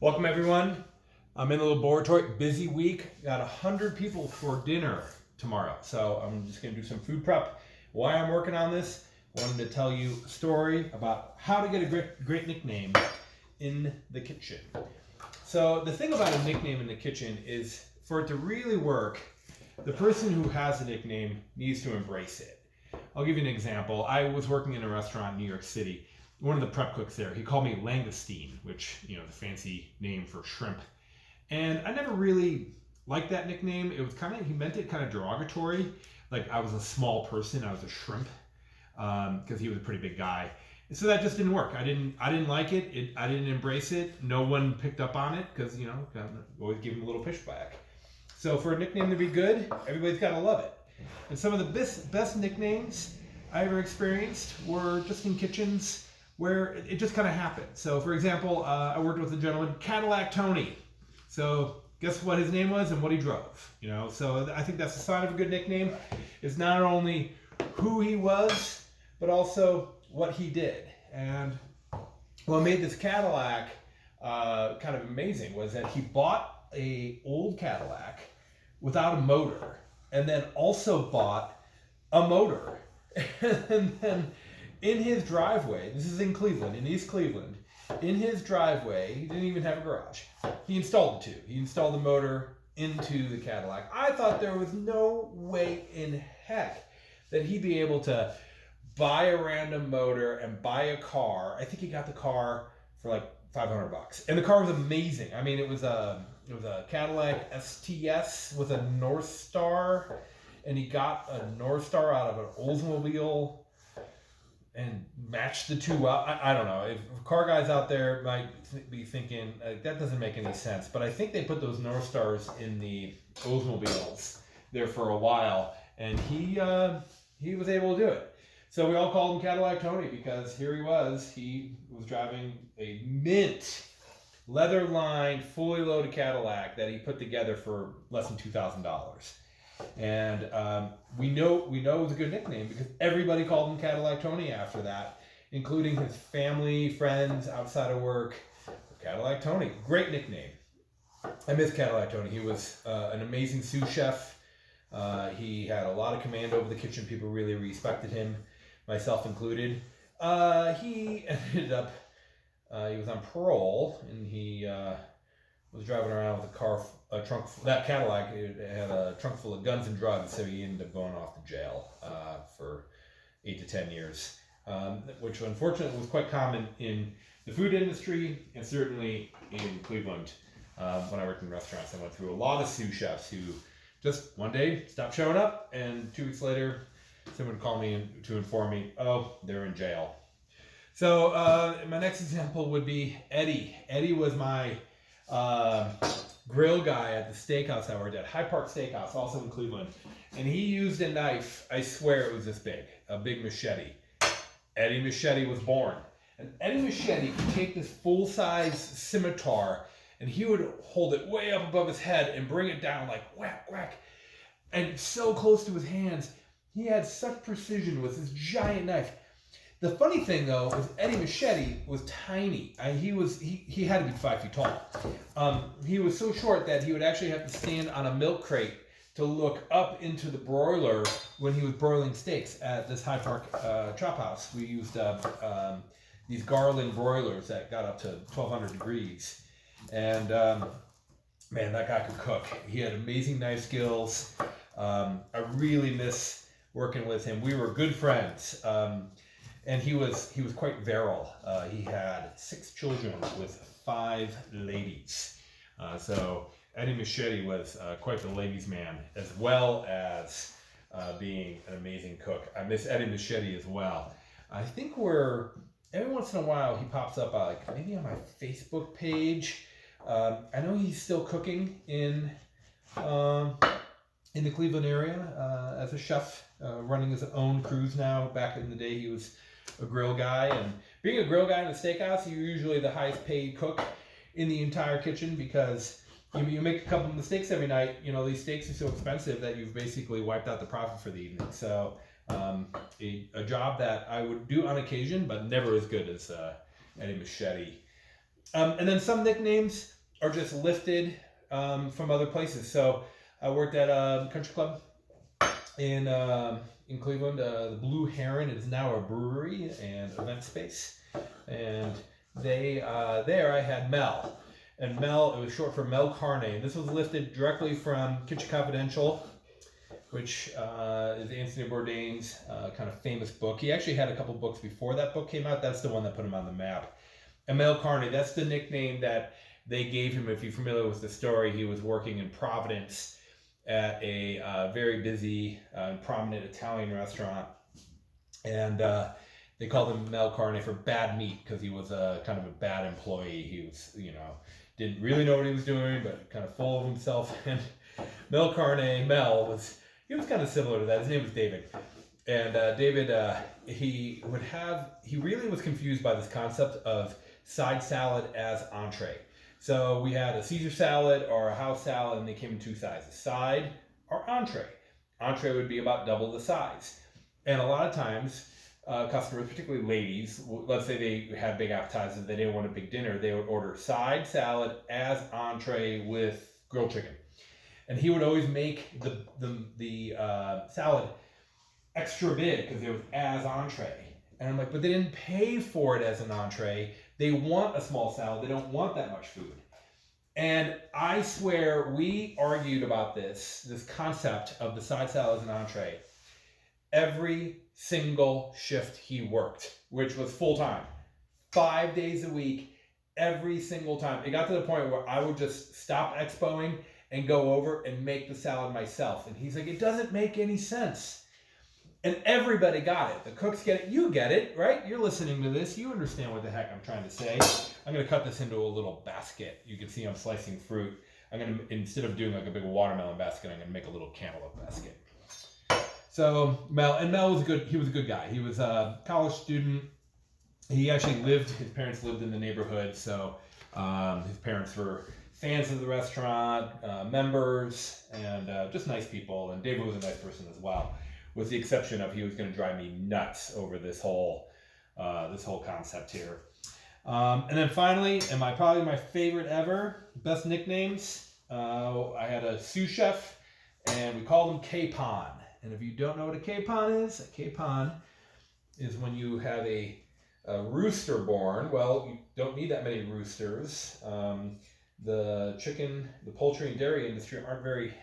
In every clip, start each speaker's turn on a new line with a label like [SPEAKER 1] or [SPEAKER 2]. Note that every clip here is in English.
[SPEAKER 1] Welcome everyone. I'm in the laboratory, busy week. Got 100 people for dinner tomorrow. So I'm just gonna do some food prep. Why I'm working on this, wanted to tell you a story about how to get a great nickname in the kitchen. So the thing about a nickname in the kitchen is for it to really work, the person who has the nickname needs to embrace it. I'll give you an example. I was working in a restaurant in New York City. One of the prep cooks there, he called me langoustine, which, the fancy name for shrimp. And I never really liked that nickname. It was he meant it kind of derogatory. Like I was a small person, I was a shrimp, because he was a pretty big guy. And so that just didn't work. I didn't like it. I didn't embrace it. No one picked up on it because, always give him a little pushback. So for a nickname to be good, everybody's got to love it. And some of the best nicknames I ever experienced were just in kitchens where it just kind of happened. So for example, I worked with a gentleman, Cadillac Tony. So guess what his name was and what he drove, So I think that's a sign of a good nickname. It's not only who he was, but also what he did. And what made this Cadillac kind of amazing was that he bought a old Cadillac without a motor, and then also bought a motor. And then in his driveway, this is in Cleveland, in East Cleveland, in his driveway, he didn't even have a garage. He installed the two. He installed the motor into the Cadillac. I thought there was no way in heck that he'd be able to buy a random motor and buy a car. I think he got the car for like $500. And the car was amazing. I mean, it was a Cadillac STS with a North Star, and he got a North Star out of an Oldsmobile and matched the two up. I don't know. If car guys out there might be thinking, that doesn't make any sense. But I think they put those North Stars in the Oldsmobiles there for a while, and he was able to do it. So we all called him Cadillac Tony because here he was. He was driving a mint, leather-lined, fully loaded Cadillac that he put together for less than $2,000. And we know it was a good nickname because everybody called him Cadillac Tony after that, including his family, friends outside of work. Cadillac Tony, great nickname. I miss Cadillac Tony. He was an amazing sous chef. He had a lot of command over the kitchen. People really respected him, myself included. He ended up, he was on parole, and he was driving around with a trunk. That Cadillac, it had a trunk full of guns and drugs, so he ended up going off to jail for 8 to 10 years, which unfortunately was quite common in the food industry and certainly in Cleveland. When I worked in restaurants, I went through a lot of sous chefs who just one day stopped showing up, and 2 weeks later, someone would call me to inform me, oh, they're in jail. So my next example would be Eddie. Eddie was my grill guy at the steakhouse I worked at, High Park Steakhouse, also in Cleveland. And he used a knife, I swear it was this big, a big machete. Eddie Machete was born. And Eddie Machete could take this full-size scimitar, and he would hold it way up above his head and bring it down like whack, whack. And so close to his hands, he had such precision with this giant knife. The funny thing, though, was Eddie Machete was tiny. He had to be 5 feet tall. He was so short that he would actually have to stand on a milk crate to look up into the broiler when he was broiling steaks at this High Park chop house. We used these Garland broilers that got up to 1,200 degrees. And, man, that guy could cook. He had amazing knife skills. I really miss working with him. We were good friends. And he was quite virile. He had 6 children with 5 ladies. So Eddie Machete was quite the ladies' man, as well as being an amazing cook. I miss Eddie Machete as well. I think every once in a while he pops up maybe on my Facebook page. I know he's still cooking in the Cleveland area as a chef, running his own crews now. Back in the day, he was a grill guy, and being a grill guy in a steakhouse, you're usually the highest paid cook in the entire kitchen because you make a couple of mistakes every night. These steaks are so expensive that you've basically wiped out the profit for the evening. So a job that I would do on occasion, but never as good as Eddie Machete. And then some nicknames are just lifted from other places. So I worked at a country club in Cleveland. The Blue Heron is now a brewery and event space, and they there I had Mel, and Mel, it was short for Mel Carne. And this was lifted directly from Kitchen Confidential, which is Anthony Bourdain's kind of famous book. He actually had a couple books before that book came out. That's the one that put him on the map. And Mel Carne, that's the nickname that they gave him. If you're familiar with the story, he was working in Providence at a very busy, prominent Italian restaurant, and they called him Mel Carne for bad meat because he was a kind of a bad employee. He was, didn't really know what he was doing, but kind of full of himself. And Mel Carne, he was kind of similar to that. His name was David. And David, he really was confused by this concept of side salad as entree. So we had a Caesar salad or a house salad, and they came in two sizes, side or entree. Entree would be about double the size. And a lot of times, customers, particularly ladies, let's say they had big appetizers, they didn't want a big dinner, they would order side salad as entree with grilled chicken. And he would always make the salad extra big because it was as entree. And I'm like, but they didn't pay for it as an entree. They want a small salad. They don't want that much food. And I swear we argued about this concept of the side salad as an entree every single shift he worked, which was full time, 5 days a week, every single time. It got to the point where I would just stop expoing and go over and make the salad myself. And he's like, it doesn't make any sense. And everybody got it. The cooks get it. You get it, right? You're listening to this. You understand what the heck I'm trying to say. I'm going to cut this into a little basket. You can see I'm slicing fruit. I'm going to, instead of doing like a big watermelon basket, I'm going to make a little cantaloupe basket. So Mel was he was a good guy. He was a college student. He actually his parents lived in the neighborhood. So his parents were fans of the restaurant, members, and just nice people. And David was a nice person as well, with the exception of he was going to drive me nuts over this whole concept here. And then finally, probably my favorite ever, best nicknames, I had a sous chef, and we called him Capon. And if you don't know what a capon is when you have a rooster born. Well, you don't need that many roosters. The chicken, the poultry and dairy industry aren't very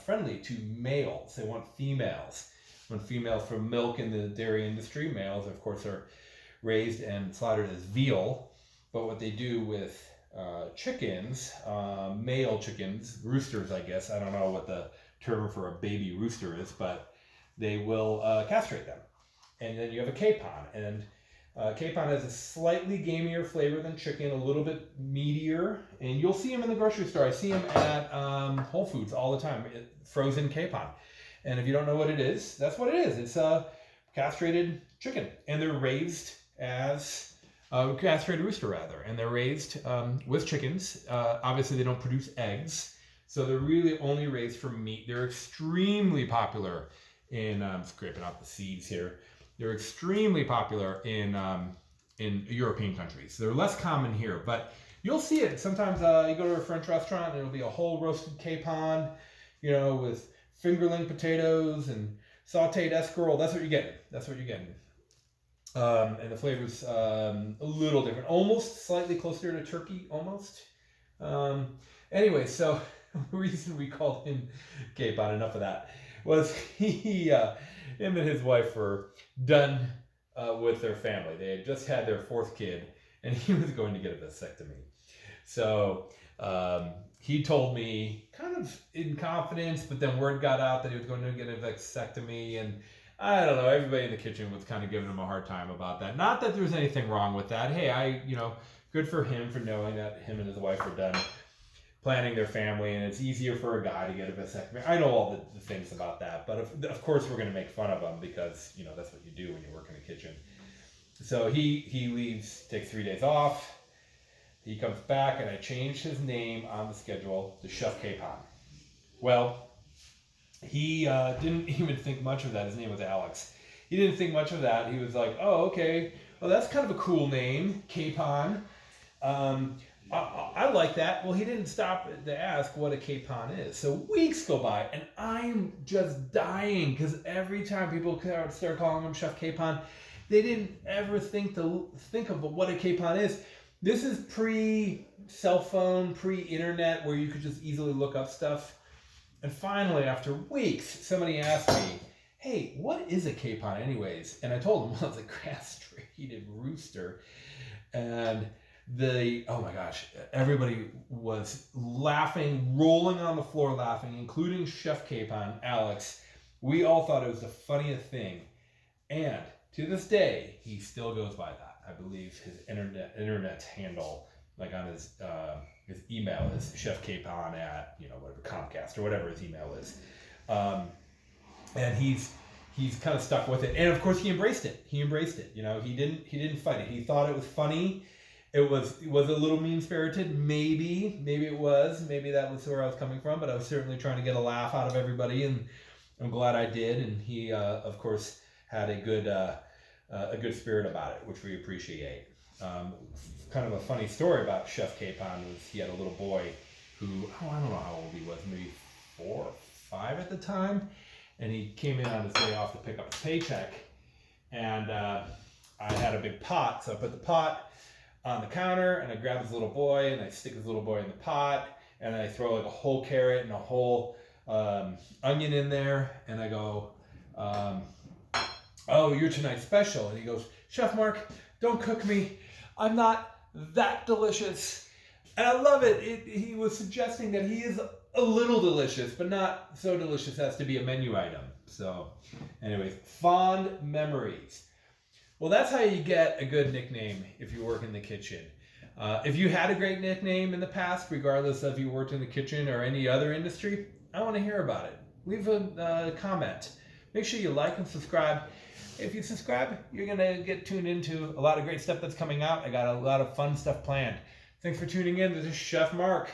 [SPEAKER 1] friendly to males. They want females. When females from milk in the dairy industry, males, of course, are raised and slaughtered as veal. But what they do with chickens, male chickens, roosters, I guess, I don't know what the term for a baby rooster is, but they will castrate them. And then you have a capon. And capon has a slightly gamier flavor than chicken, a little bit meatier. And you'll see them in the grocery store. I see them at Whole Foods all the time, frozen capon. And if you don't know what it is, that's what it is. It's a castrated chicken. And they're raised as castrated rooster, rather. And they're raised with chickens. Obviously, they don't produce eggs. So they're really only raised for meat. They're extremely popular I'm scraping out the seeds here. They're extremely popular in European countries. They're less common here, but you'll see it. Sometimes you go to a French restaurant and it'll be a whole roasted capon, with fingerling potatoes and sauteed escarole. That's what you're getting. And the flavor's a little different, almost slightly closer to turkey, almost. Anyway, so the reason we called him Capon, enough of that, was him and his wife were done with their family. They had just had their fourth kid, and he was going to get a vasectomy. So he told me kind of in confidence, but then word got out that he was going to get a vasectomy, and I don't know, everybody in the kitchen was kind of giving him a hard time about that. Not that there was anything wrong with that. Hey, good for him for knowing that him and his wife were done planning their family, and it's easier for a guy to get a vasectomy. I know all the things about that, but of course we're going to make fun of him because, that's what you do when you work in the kitchen. So he leaves, takes 3 days off. He comes back, and I changed his name on the schedule to Chef Capon. Well, he didn't even think much of that. His name was Alex. He didn't think much of that. He was like, oh, okay, well, that's kind of a cool name, Capon. I like that. Well, he didn't stop to ask what a capon is. So weeks go by, and I'm just dying because every time people start calling him Chef Capon, they didn't ever think of what a capon is. This is pre-cell phone, pre-internet, where you could just easily look up stuff. And finally, after weeks, somebody asked me, "Hey, what is a capon, anyways?" And I told them, well, it's a grass-treated rooster, and oh my gosh, everybody was laughing, rolling on the floor laughing, including Chef Capon, Alex. We all thought it was the funniest thing. And to this day, he still goes by that. I believe his internet handle, like on his email, is Chef Capon at, whatever, Comcast or whatever his email is. And he's kind of stuck with it. And of course he embraced it. He didn't fight it. He thought it was funny. It was a little mean-spirited, maybe it was, maybe that was where I was coming from, but I was certainly trying to get a laugh out of everybody, and I'm glad I did. And he, of course, had a good spirit about it, which we appreciate. Kind of a funny story about Chef Capon was he had a little boy who, I don't know how old he was, maybe 4 or 5 at the time, and he came in on his day off to pick up his paycheck, and I had a big pot, so I put the pot on the counter, and I grab his little boy, and I stick his little boy in the pot, and I throw like a whole carrot and a whole onion in there, and I go, "Oh, you're tonight's special." And he goes, "Chef Mark, don't cook me. I'm not that delicious." And I love it. He was suggesting that he is a little delicious, but not so delicious as to be a menu item. So anyways, fond memories. Well, that's how you get a good nickname if you work in the kitchen. If you had a great nickname in the past, regardless of you worked in the kitchen or any other industry, I want to hear about it. Leave a comment. Make sure you like and subscribe. If you subscribe, you're going to get tuned into a lot of great stuff that's coming out. I got a lot of fun stuff planned. Thanks for tuning in. This is Chef Mark.